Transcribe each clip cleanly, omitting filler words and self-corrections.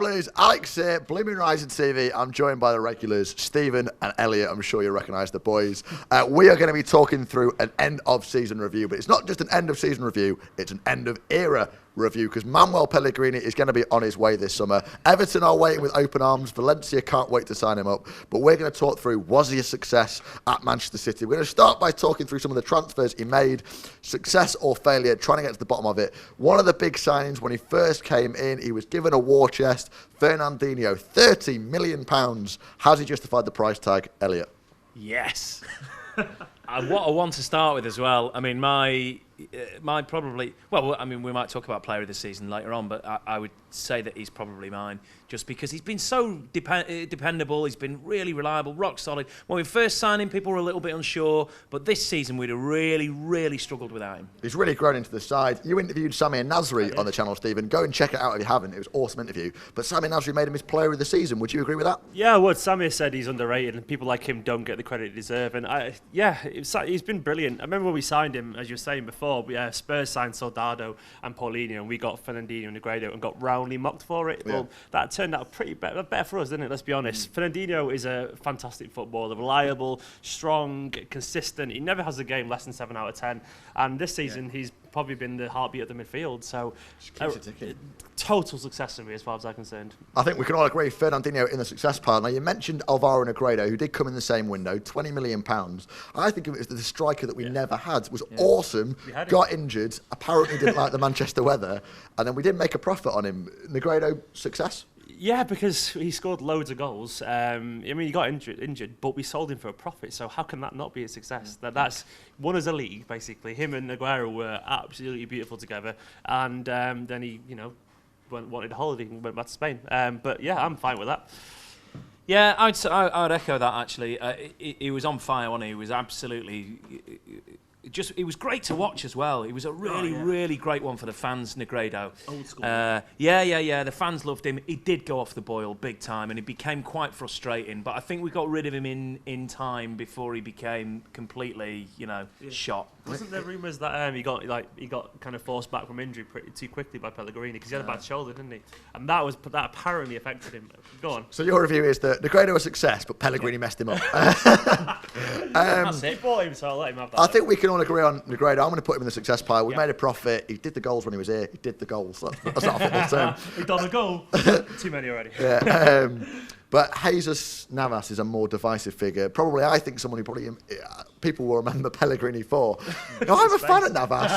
Blues, Alex here, BlueMoonRisingTV. I'm joined by the regulars, Stephen and Elliot. I'm sure you recognise the boys. We are going to be talking through an end-of-season review, but it's not just an end-of-season review, it's an end-of-era review, because Manuel Pellegrini is going to be on his way this summer. Everton are waiting with open arms. Valencia can't wait to sign him up. But we're going to talk through, was he a success at Manchester City? We're going to start by talking through some of the transfers he made, success or failure, trying to get to the bottom of it. One of the big signings when he first came in, he was given a war chest. Fernandinho, £30 million. Has he justified the price tag, Elliot? Yes. What I want to start with as well, I mean, my probably, well, I mean, we might talk about player of the season later on, but I would say that he's probably mine, just because he's been so dependable, he's been really reliable, rock solid. When we first signed him, people were a little bit unsure, but this season we'd have really struggled without him. He's really grown into the side. You interviewed Sami Nasri on the channel, Stephen. Go and check it out if you haven't. It was an awesome interview. But Sami Nasri made him his player of the season. Would you agree with that? Yeah, I would. Sami said he's underrated and people like him don't get the credit they deserve. And he's been brilliant. I remember when we signed him, as you were saying before, Spurs signed Soldado and Paulinho, and we got Fernandinho and Negredo and got roundly mocked for it. Yeah. Well, that turned out pretty better for us, didn't it? Let's be honest. Fernandinho is a fantastic footballer, reliable, strong, consistent. He never has a game less than 7 out of 10. And this season, he's probably been the heartbeat of the midfield. So, total success for me as far as I'm concerned. I think we can all agree Fernandinho in the success pile. Now, you mentioned Alvaro Negredo, who did come in the same window, £20 million. I think of it as the striker that we never had. Was awesome, got injured, apparently didn't like the Manchester weather, and then we didn't make a profit on him. Negredo, success? Yeah, because he scored loads of goals. I mean, he got injured, but we sold him for a profit. So how can that not be a success? That's won as a league, basically. Him and Aguero were absolutely beautiful together. And then he, wanted a holiday and went back to Spain. But yeah, I'm fine with that. Yeah, I'd echo that, actually. He was on fire, wasn't he? He was absolutely... It was great to watch as well. It was a really great one for the fans, Negredo. Old school. Yeah. The fans loved him. He did go off the boil big time, and it became quite frustrating. But I think we got rid of him in time before he became completely, shot. Wasn't there rumours that he got kind of forced back from injury too quickly by Pellegrini because he had a bad shoulder, didn't he? And that apparently affected him. Go on. So your review is that Negredo was a success, but Pellegrini messed him up. That's it. He bought him, so I'll let him have that. I think we can all agree on Negredo. I'm going to put him in the success pile. We made a profit. He did the goals when he was here. He did the goals. That's not a football term. He done a goal. Too many already. Yeah. But Jesus Navas is a more divisive figure. Probably, I think someone who people will remember Pellegrini for. I'm a fan of Navas.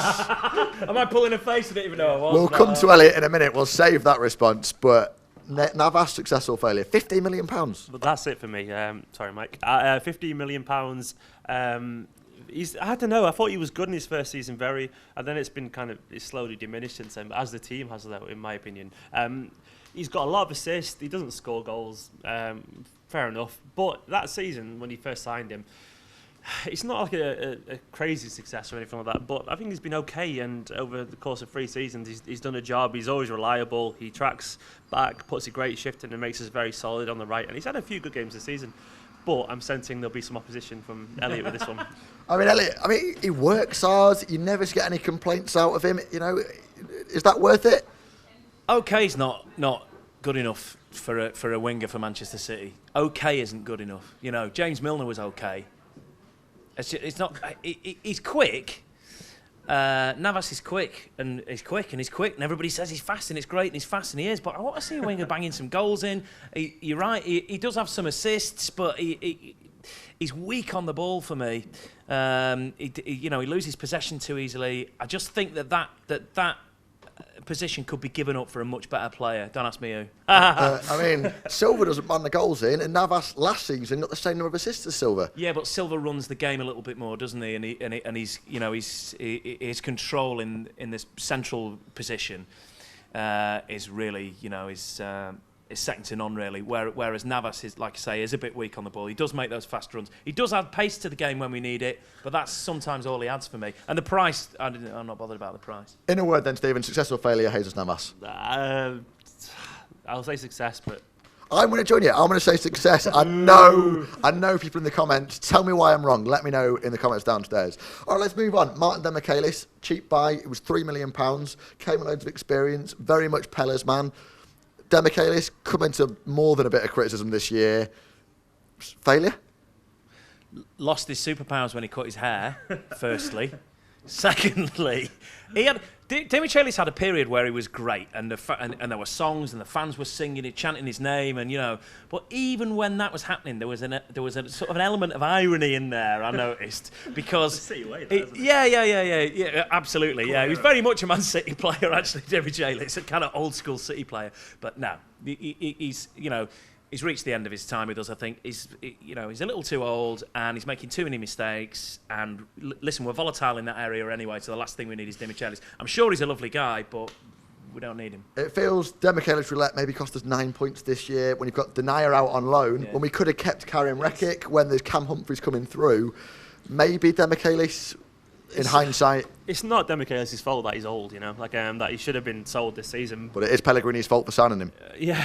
Am I pulling a face? I didn't even know I was. We'll come to Elliot in a minute. We'll save that response. But Navas, success or failure? £15 million. But that's it for me. Sorry, Mike. £15 million. I don't know. I thought he was good in his first season, and then it's slowly diminished since then. But as the team has, though, in my opinion, he's got a lot of assists. He doesn't score goals. Fair enough. But that season when he first signed him, it's not like a crazy success or anything like that. But I think he's been okay, and over the course of 3 seasons, he's done a job. He's always reliable. He tracks back, puts a great shift in, and makes us very solid on the right. And he's had a few good games this season. But I'm sensing there'll be some opposition from Elliot with this one. Elliot, he works hard. You never get any complaints out of him. Is that worth it? Okay's not good enough for a winger for Manchester City. Okay isn't good enough. James Milner was okay. It's not. He's quick. Navas is quick, and everybody says he's fast, and it's great, and he's fast, and he is. But I want to see a winger banging some goals in. You're right. He does have some assists, but he's weak on the ball for me. He loses possession too easily. I just think that position could be given up for a much better player. Don't ask me who. Silva doesn't man the goals in, and Navas last season got the same number of assists as Silva. Yeah, but Silva runs the game a little bit more, doesn't he? And he's his control in this central position is really is second to none, really. Whereas Navas is, like I say, is a bit weak on the ball. He does make those fast runs. He does add pace to the game when we need it, but that's sometimes all he adds for me. And the price, I'm not bothered about the price. In a word then, Stephen, success or failure, Jesus Navas? I'll say success, but... I'm going to join you. I'm going to say success. I know people in the comments. Tell me why I'm wrong. Let me know in the comments downstairs. All right, let's move on. Martin Demichelis, cheap buy. It was £3 million. Came with loads of experience. Very much Pella's man. Demichelis come into more than a bit of criticism this year. Failure? Lost his superpowers when he cut his hair, firstly. Secondly, Demichelis had a period where he was great, and there were songs, and the fans were singing it, chanting his name, and But even when that was happening, there was a sort of an element of irony in there. I noticed because yeah, absolutely, yeah. He was very much a Man City player, actually. Demichelis, a kind of old school City player, but no, he's He's reached the end of his time with us, I think. He's a little too old, and he's making too many mistakes. And listen, we're volatile in that area anyway, so the last thing we need is Demichelis. I'm sure he's a lovely guy, but we don't need him. It feels Demichelis roulette maybe cost us 9 points this year when you've got Denier out on loan, when we could have kept Karim Rekic, when there's Cam Humphreys coming through. Maybe Demichelis, in hindsight... It's not Demichelis' fault that he's old, that he should have been sold this season. But it is Pellegrini's fault for signing him.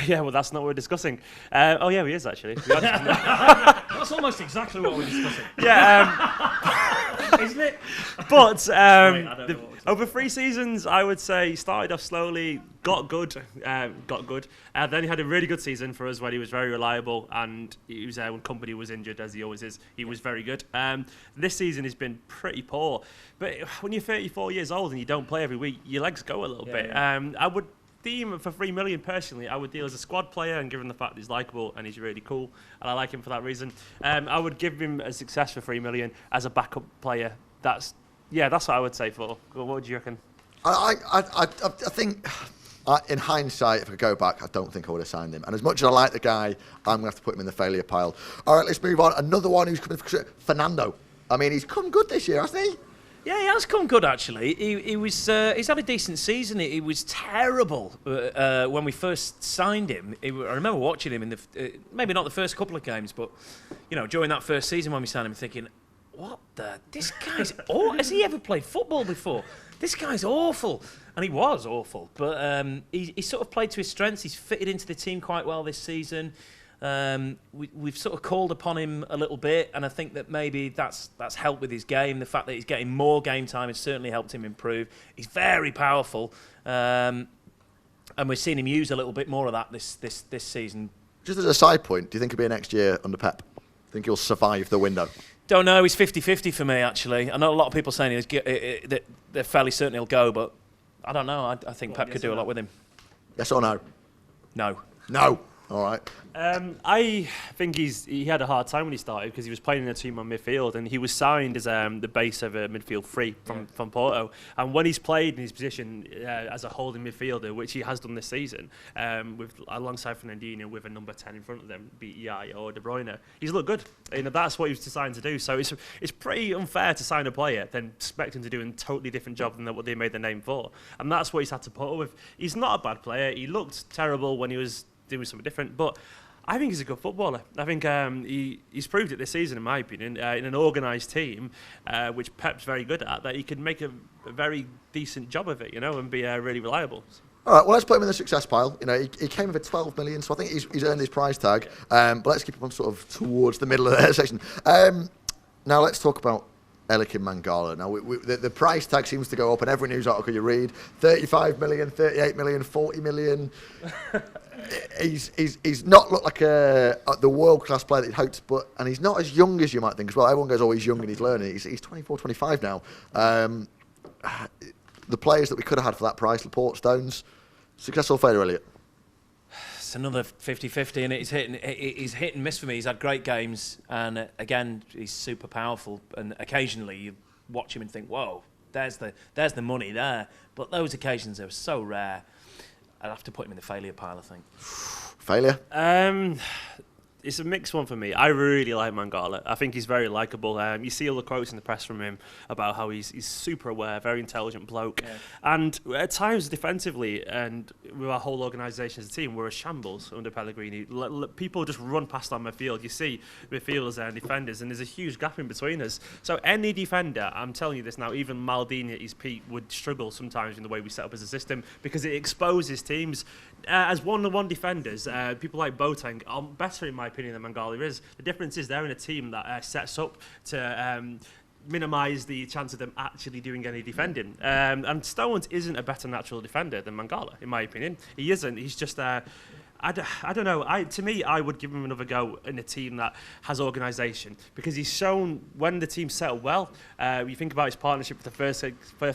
Well, that's not what we're discussing. He is, actually. That's almost exactly what we're discussing. Isn't it? But over 3 seasons, I would say he started off slowly, got good. Then he had a really good season for us where he was very reliable, and he was when Company was injured, as he always is. He was very good. This season has been pretty poor. But when you're 34 years old and you don't play every week, your legs go a little bit. I would deem for $3 million personally. I would deal as a squad player, and given the fact he's likeable and he's really cool, and I like him for that reason, I would give him a success for $3 million as a backup player. That's what I would say for. What would you reckon? I think. In hindsight, if I could go back, I don't think I would have signed him. And as much as I like the guy, I'm going to have to put him in the failure pile. All right, let's move on. Another one who's coming for Fernando. I mean, he's come good this year, hasn't he? Yeah, he has come good, actually. He's had a decent season. He was terrible when we first signed him. I remember watching him in maybe not the first couple of games, but during that first season when we signed him, thinking, this guy's awful. Has he ever played football before? This guy's awful. And he was awful. But he sort of played to his strengths. He's fitted into the team quite well this season. We've sort of called upon him a little bit, and I think that maybe that's helped with his game. The fact that he's getting more game time has certainly helped him improve. He's very powerful, and we're seeing him use a little bit more of that this season. Just as a side point, do you think he'll be next year under Pep? Think he'll survive the window? Don't know. He's 50-50 for me, actually. I know a lot of people saying that they're fairly certain he'll go, but I don't know. I think Pep could do a lot with him. Yes or no? No. No. All right. I think he had a hard time when he started because he was playing in a team on midfield, and he was signed as the base of a midfield free from Porto. And when he's played in his position as a holding midfielder, which he has done this season, alongside Fernandinho with a number 10 in front of them, be it Yaya or De Bruyne, he's looked good. That's what he was designed to do. So it's pretty unfair to sign a player then expect him to do a totally different job than what they made the name for. And that's what he's had to put up with. He's not a bad player. He looked terrible when he was doing something different, but I think he's a good footballer. I think he's proved it this season, in my opinion, in an organised team, which Pep's very good at, that he can make a very decent job of it, and be really reliable. All right, well, let's put him in the success pile. He came with a 12 million, so I think he's earned his price tag. But let's keep him on sort of towards the middle of the section. Now let's talk about Eliakim Mangala. Now, the price tag seems to go up in every news article you read. 35 million, 38 million, 40 million. He's not looked like the world-class player that he hoped, and he's not as young as you might think as well. Everyone goes, oh, he's young and he's learning. He's 24, 25 now. The players that we could have had for that price, Laporte, Stones, success or failure, Elliot? It's another 50-50, and he's hit and miss for me. He's had great games, and again, he's super powerful. And occasionally, you watch him and think, "Whoa, there's the money there." But those occasions are so rare. I'd have to put him in the failure pile, I think. Failure? It's a mixed one for me. I really like Mangala. I think he's very likeable. You see all the quotes in the press from him about how he's super aware, very intelligent bloke. Yeah. And at times defensively, and with our whole organisation as a team, we're a shambles under Pellegrini. People just run past our midfield. You see midfielders and defenders, and there's a huge gap in between us. So any defender, I'm telling you this now, even Maldini at his peak would struggle sometimes in the way we set up as a system because it exposes teams. As one-on-one defenders, people like Boateng are better, in my opinion, than Mangala is. The difference is they're in a team that sets up to minimise the chance of them actually doing any defending. And Stones isn't a better natural defender than Mangala, in my opinion. He isn't. He's just I don't know. To me, I would give him another go in a team that has organisation, because he's shown when the team settled well. You think about his partnership with the first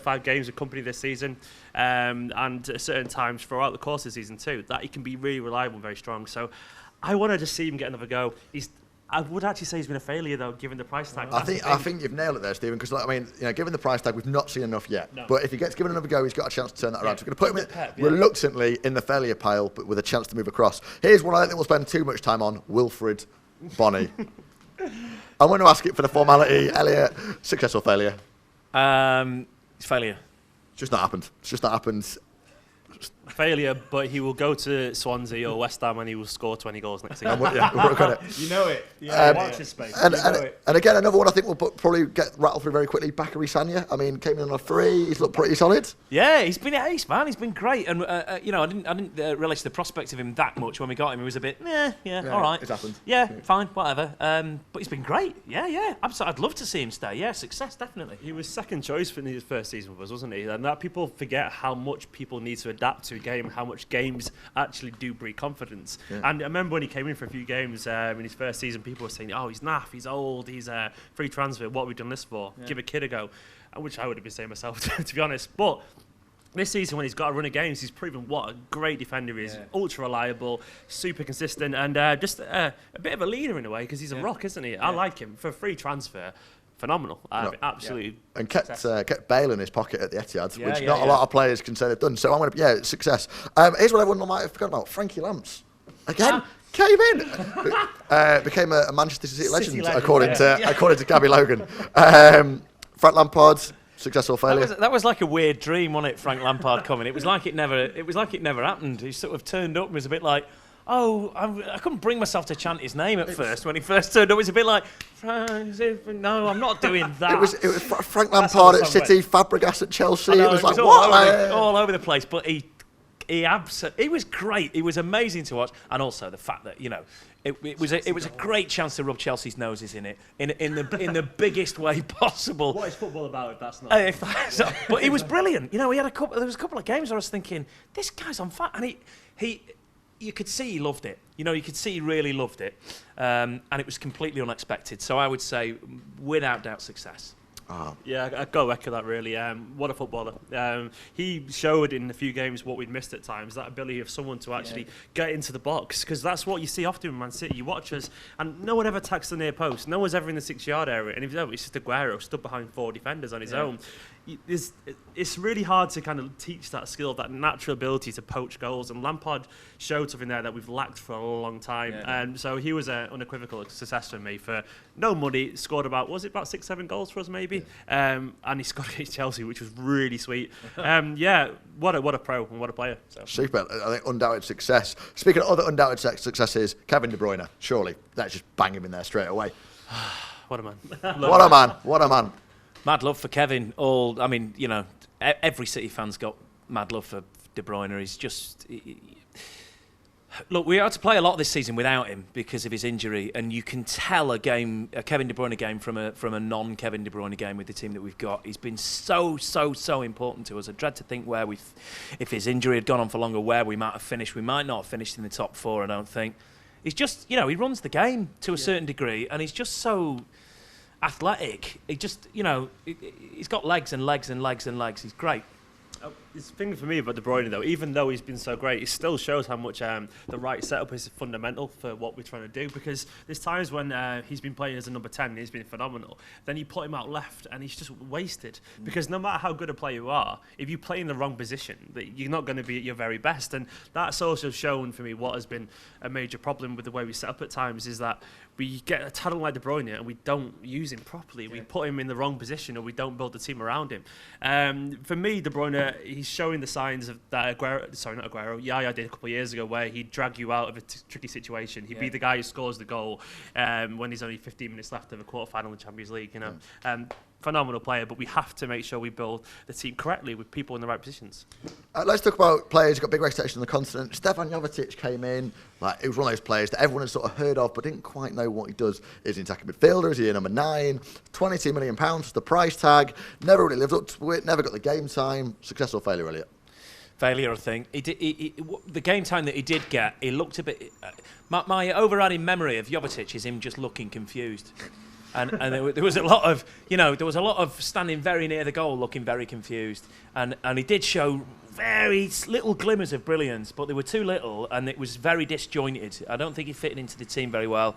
5 games of company this season, and at certain times throughout the course of the season too, that he can be really reliable and very strong. So I wanted to see him get another go. I would actually say he's been a failure, though, given the price tag. I think you've nailed it there, Stephen, because, I mean, given the price tag, we've not seen enough yet. No. But if he gets given another go, he's got a chance to turn that around. So we're going to put him reluctantly in the failure pile, but with a chance to move across. Here's one I don't think we'll spend too much time on, Wilfred Bonney. I'm going to ask it for the formality. Elliot, success or failure? It's failure. It's just not happened. It's just not happened. Failure, but he will go to Swansea or West Ham and he will score 20 goals next season. We'll work on it. You know it. Watch his space. And again, another one I think we'll probably get rattled through very quickly. Bakary Sagna. I mean, came in on a free. He's looked pretty solid. Yeah, he's been ace, man. He's been great, and I didn't relish the prospect of him that much when we got him. He was a bit, all right. It's happened. Yeah, fine, whatever. But he's been great. Yeah. Absolutely. I'd love to see him stay. Yeah, success definitely. He was second choice for his first season with us, wasn't he? And that people forget how much people need to adapt to a game, how much games actually do breed confidence. Yeah. And I remember when he came in for a few games in his first season, people were saying, "Oh, he's naff, he's old, he's a free transfer. What have we done this for? Give a kid a go," which I would have been saying myself, to be honest. But this season, when he's got a run of games, he's proven what a great defender he is. Ultra reliable, super consistent, and just a bit of a leader in a way, because he's a rock, isn't he? I like him. For a free transfer, phenomenal. Absolutely. And kept Bale in his pocket at the Etihad, which not a lot of players can say they've done. So I'm going to, success. Here's what everyone might have forgotten about. Frankie Lamps. Again, came in. Became a Manchester City legend, according to Gabby Logan. Frank Lampard. Success or failure? That was like a weird dream, wasn't it? Frank Lampard coming. It was like it never happened. He sort of turned up and was a bit like, I couldn't bring myself to chant his name at first when he first turned up. It was a bit like, no, I'm not doing that. It was Frank Lampard at City, Fabregas at Chelsea. It was like all over the place. But he was great. He was amazing to watch, and also the fact that it was a great chance to rub Chelsea's noses in it in the biggest way possible. What is football about if that's not? But he was brilliant. There was a couple of games where I was thinking, this guy's on fire, and you could see he loved it. You could see he really loved it, and it was completely unexpected. So I would say, without doubt, success. Yeah, I've got to echo that, really. What a footballer. He showed in a few games what we'd missed at times, that ability of someone to actually get into the box, because that's what you see often in Man City. You watch us, and no one ever attacks the near post. No one's ever in the 6-yard area. And it's just Aguero stood behind 4 defenders on his own. It's really hard to kind of teach that skill, that natural ability to poach goals. And Lampard showed something there that we've lacked for a long time. And so he was an unequivocal success for me. For no money, scored about 6-7 goals for us maybe. And he scored against Chelsea, which was really sweet. What a pro and what a player. So. Super. I think undoubted success. Speaking of other undoubted successes, Kevin De Bruyne. Surely, let's just bang him in there straight away. What a man. What a man. Mad love for Kevin. Every City fan's got mad love for De Bruyne. He's just... Look, we had to play a lot this season without him because of his injury, and you can tell a Kevin De Bruyne game from a non-Kevin De Bruyne game with the team that we've got. He's been so important to us. I dread to think if his injury had gone on for longer, where we might have finished. We might not have finished in the top 4, I don't think. He's just, he runs the game to a certain degree, and he's just so athletic. He just, he's got legs and legs and legs and legs. He's great. The thing for me about De Bruyne, though, even though he's been so great, it still shows how much the right setup is fundamental for what we're trying to do. Because there's times when he's been playing as a number 10 and he's been phenomenal. Then you put him out left and he's just wasted. Because no matter how good a player you are, if you play in the wrong position, you're not going to be at your very best. And that's also shown for me what has been a major problem with the way we set up at times, is that we get a talent like De Bruyne and we don't use him properly. We put him in the wrong position, or we don't build the team around him. For me, De Bruyne, he's showing the signs of that Yaya did a couple of years ago, where he'd drag you out of a tricky situation. He'd be the guy who scores the goal when there's only 15 minutes left of a quarter-final in the Champions League. phenomenal player, but we have to make sure we build the team correctly with people in the right positions. Let's talk about players who've got big reputation on the continent. Stefan Jovetic came in. He was one of those players that everyone had sort of heard of but didn't quite know what he does. Is he an attacking midfielder? Is he a number 9? £22 million was the price tag. Never really lived up to it. Never got the game time. Success or failure, Elliot? Failure, I think. The game time that he did get, he looked a bit... my overriding memory of Jovetic is him just looking confused. And there was a lot of standing very near the goal, looking very confused. And he did show very little glimmers of brilliance, but they were too little, and it was very disjointed. I don't think he fitted into the team very well,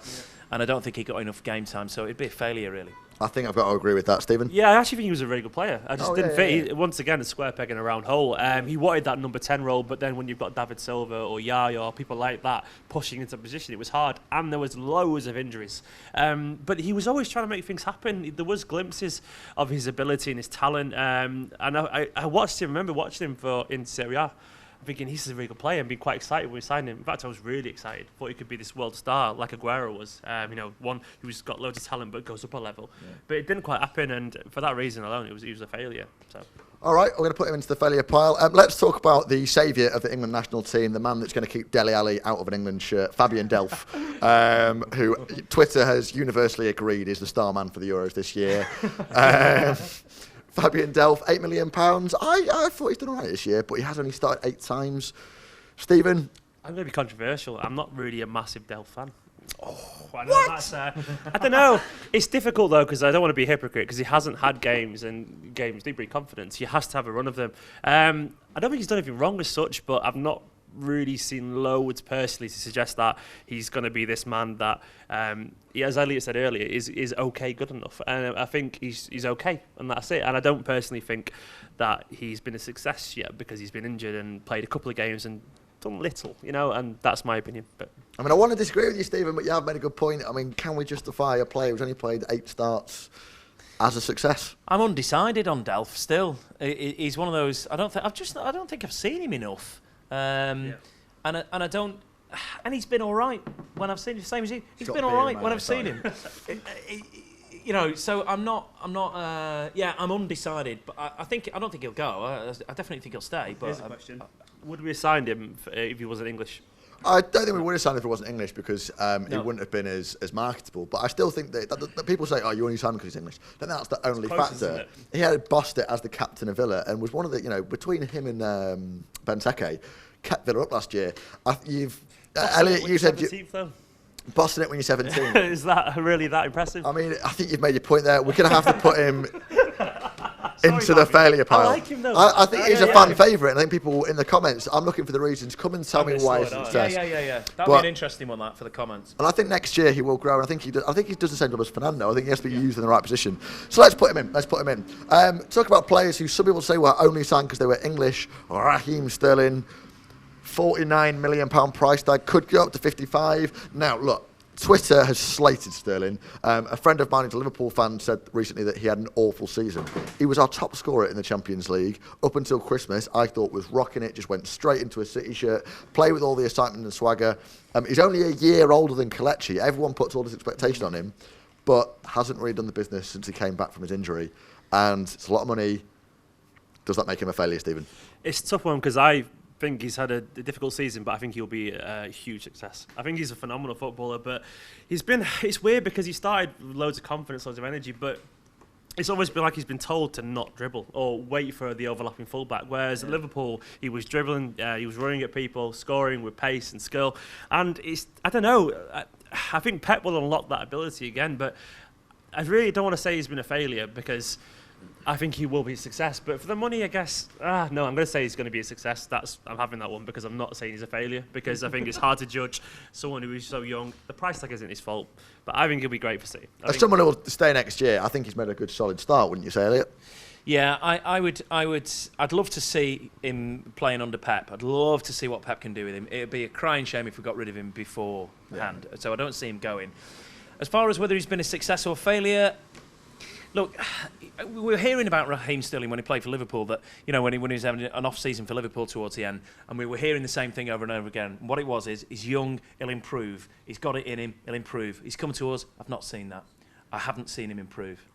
and I don't think he got enough game time, so it'd be a failure, really. I think I've got to agree with that, Stephen. Yeah, I actually think he was a very good player. I just didn't fit. Once again, a square peg in a round hole. He wanted that number 10 role, but then when you've got David Silva or Yaya or people like that pushing into position, it was hard, and there was loads of injuries. But he was always trying to make things happen. There was glimpses of his ability and his talent, and I watched him. I remember watching him in Serie A. I'm thinking he's a really good player and being quite excited when we signed him. In fact, I was really excited. Thought he could be this world star like Aguero was. One who's got loads of talent but goes up a level. Yeah. But it didn't quite happen, and for that reason alone, he was a failure. So. All right, we're going to put him into the failure pile. Let's talk about the saviour of the England national team, the man that's going to keep Dele Alli out of an England shirt, Fabian Delph, who Twitter has universally agreed is the star man for the Euros this year. Fabian Delph, £8 million. I thought he's done all right this year, but he has only started 8 times. Stephen? I'm going to be controversial. I'm not really a massive Delph fan. Oh, I know that's, I don't know. It's difficult, though, because I don't want to be a hypocrite, because he hasn't had games, and games do bring confidence. He has to have a run of them. I don't think he's done anything wrong as such, but I've not really seen loads personally to suggest that he's going to be this man that, as Elliot said earlier, is okay good enough. And I think he's okay, and that's it. And I don't personally think that he's been a success yet because he's been injured and played a couple of games and done little, and that's my opinion. But I want to disagree with you, Stephen, but you have made a good point. Can we justify a player who's only played 8 starts as a success? I'm undecided on Delph still. He's one of those. I don't think I've seen him enough. And I don't, and he's been all right when I've seen him. Same as you, he's been all right when I've seen him. So I'm undecided, but I don't think he'll go. I definitely think he'll stay. But here's a question: would we have signed him if he wasn't English? I don't think we would have signed him if it wasn't English because he wouldn't have been as marketable. But I still think that people say, "Oh, you only signed him because he's English." Then that's the only factor. He had bossed it as the captain of Villa and was one of the between him and Benteke, kept Villa up last year. Elliot, you said bossing it when you're 17. Is that really that impressive? I think you've made your point there. We're going to have to put him into the failure pile. I like him though. I think he's a fan favourite, and I think people in the comments, I'm looking for the reasons. Come and tell me why he's a success. Yeah. That'll be an interesting one, that, for the comments. And I think next year he will grow, and I think he does the same job as Fernando. I think he has to be used in the right position. So let's put him in. Talk about players who some people say were only signed because they were English. Raheem Sterling, £49 million price tag, could go up to 55. Now, look, Twitter has slated Sterling. A friend of mine who's a Liverpool fan said recently that he had an awful season. He was our top scorer in the Champions League up until Christmas. I thought was rocking it, just went straight into a City shirt, played with all the excitement and swagger. He's only a year older than Kelechi. Everyone puts all this expectation on him, but hasn't really done the business since he came back from his injury. And it's a lot of money. Does that make him a failure, Stephen? It's a tough one because I think he's had a difficult season, but I think he'll be a huge success. I think he's a phenomenal footballer, but it's weird because he started with loads of confidence, loads of energy, but it's always been like he's been told to not dribble or wait for the overlapping fullback, whereas at Liverpool, he was dribbling, he was running at people, scoring with pace and skill, and I don't know, I think Pep will unlock that ability again, but I really don't want to say he's been a failure because I think he will be a success, but for the money, I guess, no, I'm going to say he's going to be a success. I'm having that one because I'm not saying he's a failure, because I think it's hard to judge someone who is so young. The price tag isn't his fault, but I think he'll be great for City. As someone who will stay next year, I think he's made a good solid start, wouldn't you say, Elliot? Yeah, I'd love to see him playing under Pep. I'd love to see what Pep can do with him. It'd be a crying shame if we got rid of him beforehand. So I don't see him going. As far as whether he's been a success or failure, look, we were hearing about Raheem Sterling when he played for Liverpool, that when he was having an off-season for Liverpool towards the end, and we were hearing the same thing over and over again. What it was is, he's young, he'll improve. He's got it in him, he'll improve. He's come to us, I've not seen that. I haven't seen him improve.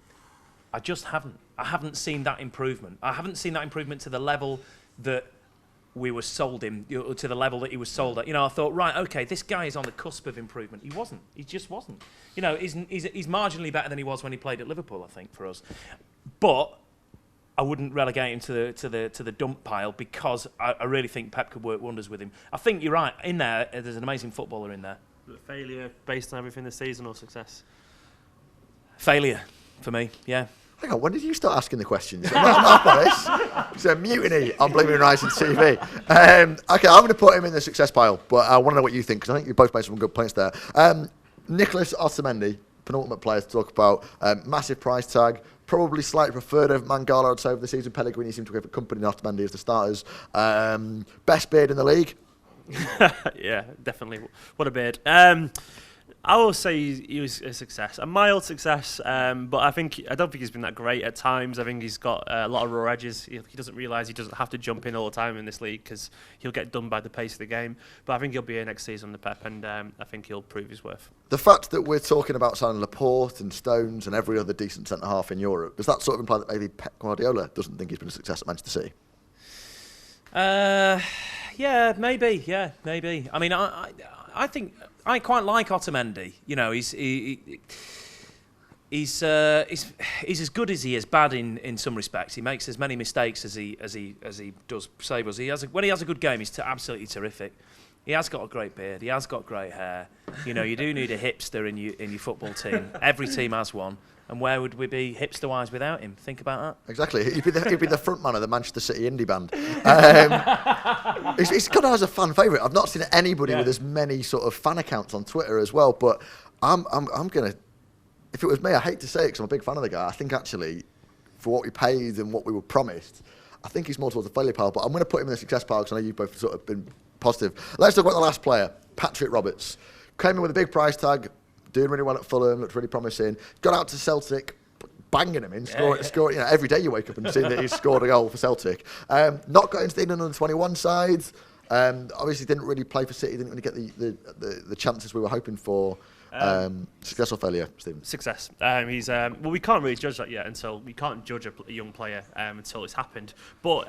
I just haven't. I haven't seen that improvement. I haven't seen that improvement to the level that we were sold him, to the level that he was sold at. I thought, right, okay, this guy is on the cusp of improvement. He wasn't. He just wasn't. He's marginally better than he was when he played at Liverpool, I think, for us. But I wouldn't relegate him to the dump pile, because I really think Pep could work wonders with him. I think you're right. In there's an amazing footballer in there. Failure based on everything this season, or success? Failure for me, yeah. Hang on, when did you start asking the questions? I'm not on this. It's a mutiny on BlueMoonRisingTV. Okay, I'm going to put him in the success pile, but I want to know what you think, because I think you both made some good points there. Nicholas Otamendi, penultimate player to talk about. Massive price tag. Probably slightly preferred of Mangala, I'd say, over the season. Pellegrini seemed to have accompanied Otamendi as the starters. Best beard in the league? Yeah, definitely. What a beard. I will say he was a success, a mild success, but I don't think he's been that great at times. I think he's got a lot of raw edges. He doesn't realise he doesn't have to jump in all the time in this league, because he'll get done by the pace of the game. But I think he'll be here next season, the Pep, and I think he'll prove his worth. The fact that we're talking about signing Laporte and Stones and every other decent centre-half in Europe, does that sort of imply that maybe Pep Guardiola doesn't think he's been a success at Manchester City? Yeah, maybe. Yeah, maybe. I mean, I think I quite like Otamendi. He's as good as he is bad in some respects. He makes as many mistakes as he does save us. When he has a good game, he's absolutely terrific. He has got a great beard. He has got great hair. You do need a hipster in your football team. Every team has one. And where would we be hipster-wise without him? Think about that. Exactly. He'd be the front man of the Manchester City indie band. He's kind of as a fan favourite. I've not seen anybody with as many sort of fan accounts on Twitter as well. But I'm gonna. If it was me, I hate to say it because I'm a big fan of the guy. I think actually, for what we paid and what we were promised, I think he's more towards the failure pile. But I'm going to put him in the success pile because I know you've both sort of been positive. Let's talk about the last player, Patrick Roberts. Came in with a big price tag. Doing really well at Fulham, looked really promising. Got out to Celtic, banging him in, scoring. Every day you wake up and see that he's scored a goal for Celtic. Not got into the England under-21 side. Obviously didn't really play for City. Didn't really get the chances we were hoping for. Success or failure, Stephen? Success. We can't really judge that yet we can't judge a young player until it's happened. But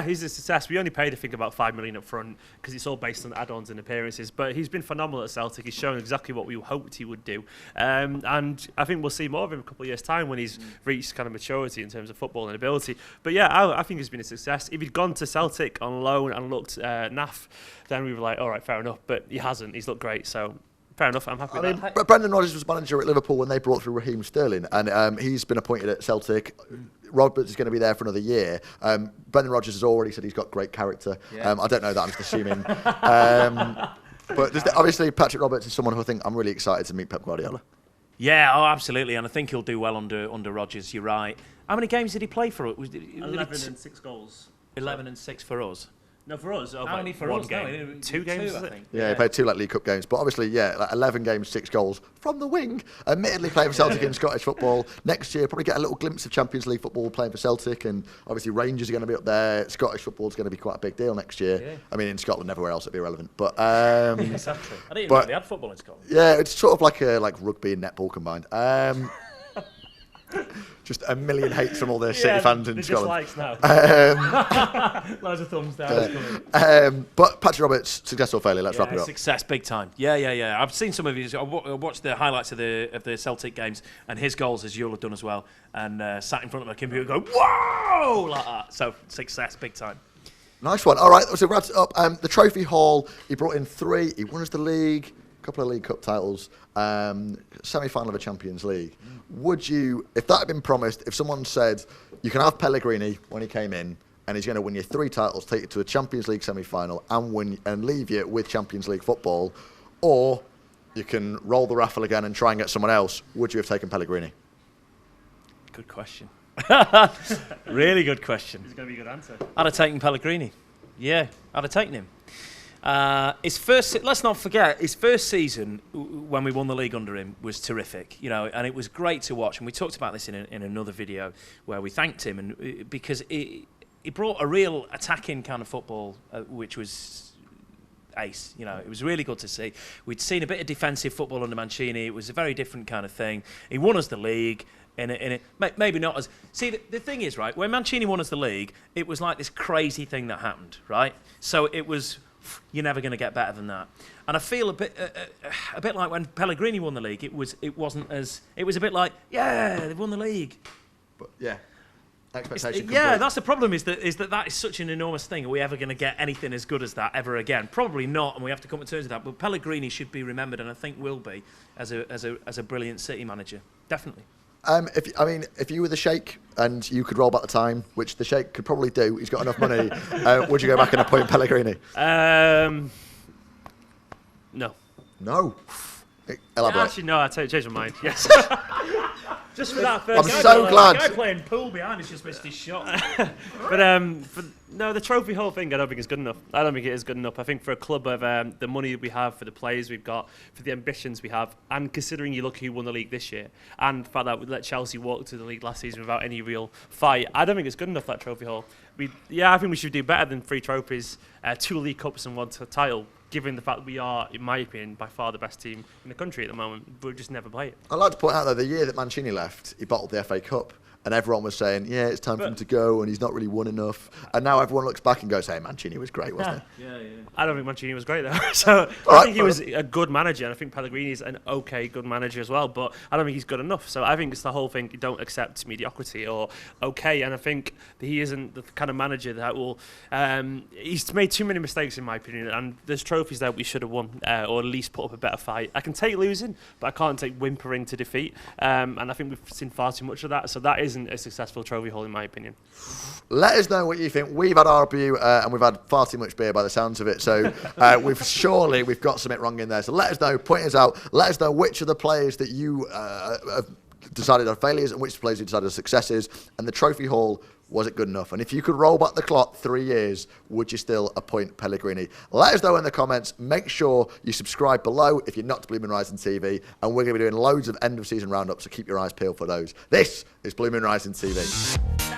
he's a success. We only paid, I think, about $5 million up front because it's all based on add-ons and appearances. But he's been phenomenal at Celtic. He's shown exactly what we hoped he would do. And I think we'll see more of him in a couple of years' time when he's reached kind of maturity in terms of football and ability. But yeah, I think he's been a success. If he'd gone to Celtic on loan and looked naff, then we were like, all right, fair enough. But he hasn't. He's looked great. So fair enough, I'm happy with that. Brendan Rodgers was manager at Liverpool when they brought through Raheem Sterling, and he's been appointed at Celtic. Roberts is going to be there for another year. Brendan Rodgers has already said he's got great character. Yeah. I don't know that, I'm just assuming. But obviously Patrick Roberts is someone who I think I'm really excited to meet Pep Guardiola. Yeah, absolutely, and I think he'll do well under Rodgers, you're right. How many games did he play for? 11 and 6 goals. 11 and 6 for us. No, for us. How many for us? Game. No, 2 games, I think. Yeah, he played 2 League Cup games. But obviously, 11 games, 6 goals from the wing. Admittedly playing for Celtic in Scottish football. Next year, probably get a little glimpse of Champions League football playing for Celtic. And obviously, Rangers are going to be up there. Scottish football is going to be quite a big deal next year. Yeah. I mean, in Scotland, everywhere else it'd be irrelevant. But exactly. I didn't even know they had football in Scotland. Yeah, it's sort of like rugby and netball combined. Just a million hates from all the City fans in Scotland. Dislikes now. Loads of thumbs down. But Patrick Roberts, success or failure? Let's wrap it up. Success, big time. Yeah. I've seen some of his. I watched the highlights of the Celtic games and his goals, as you'll have done as well. And sat in front of a computer, going whoa like that. So success, big time. Nice one. All right, so wraps it up. The trophy haul. He brought in 3. He won us the league. Couple of League Cup titles, semi-final of a Champions League. Would you, if that had been promised, if someone said you can have Pellegrini when he came in and he's going to win you 3 titles, take you to a Champions League semi-final and leave you with Champions League football, or you can roll the raffle again and try and get someone else, would you have taken Pellegrini? Good question. Really good question. It's going to be a good answer. I'd have taken Pellegrini. Yeah, I'd have taken him. Let's not forget, his first season when we won the league under him was terrific, and it was great to watch. And we talked about this in another video where we thanked him, and because he brought a real attacking kind of football, which was ace. It was really good to see. We'd seen a bit of defensive football under Mancini. It was a very different kind of thing. He won us the league. Maybe not as... See, the thing is, right, when Mancini won us the league, it was like this crazy thing that happened, right? So it was, you're never going to get better than that. And I feel a bit like when Pellegrini won the league, it was a bit like, yeah, they've won the league. But, yeah. Expectation yeah, that's the problem, is that is such an enormous thing. Are we ever going to get anything as good as that ever again? Probably not, and we have to come to terms with that. But Pellegrini should be remembered, and I think will be, as a brilliant City manager. Definitely. If you were the Sheikh and you could roll back the time, which the Sheikh could probably do, he's got enough money, would you go back and appoint Pellegrini? No. No? Elaborate. Actually, no, I changed my mind. Yes. Just for that first. I'm so glad. The guy playing pool behind has just missed his shot. No, the trophy whole thing, I don't think is good enough. I don't think it is good enough. I think for a club of the money we have, for the players we've got, for the ambitions we have, and considering you look who won the league this year, and the fact that we let Chelsea walk to the league last season without any real fight, I don't think it's good enough, that trophy haul. I think we should do better than 3 trophies, 2 League Cups and 1 title, given the fact that we are, in my opinion, by far the best team in the country at the moment. We'll just never play it. I'd like to point out, though, the year that Mancini left, he bottled the FA Cup. And everyone was saying, yeah, it's time for him to go, and he's not really won enough. And now everyone looks back and goes, hey, Mancini was great, wasn't he? Yeah. I don't think Mancini was great, though. So I think he was a good manager, and I think Pellegrini's an okay good manager as well, but I don't think he's good enough. So I think it's the whole thing, you don't accept mediocrity or okay, and I think that he isn't the kind of manager that will... he's made too many mistakes, in my opinion, and there's trophies that we should have won, or at least put up a better fight. I can take losing, but I can't take whimpering to defeat, and I think we've seen far too much of that, so that isn't a successful trophy haul, in my opinion. Let us know what you think. We've had our review, and we've had far too much beer by the sounds of it, so we've got something wrong in there. So let us know, point us out, let us know which of the players that you have decided are failures and which players you decided are successes, and the trophy haul, was it good enough? And if you could roll back the clock 3 years, would you still appoint Pellegrini? Let us know in the comments. Make sure you subscribe below if you're not to BlueMoonRisingTV, and we're going to be doing loads of end of season roundups, so keep your eyes peeled for those. This is BlueMoonRisingTV.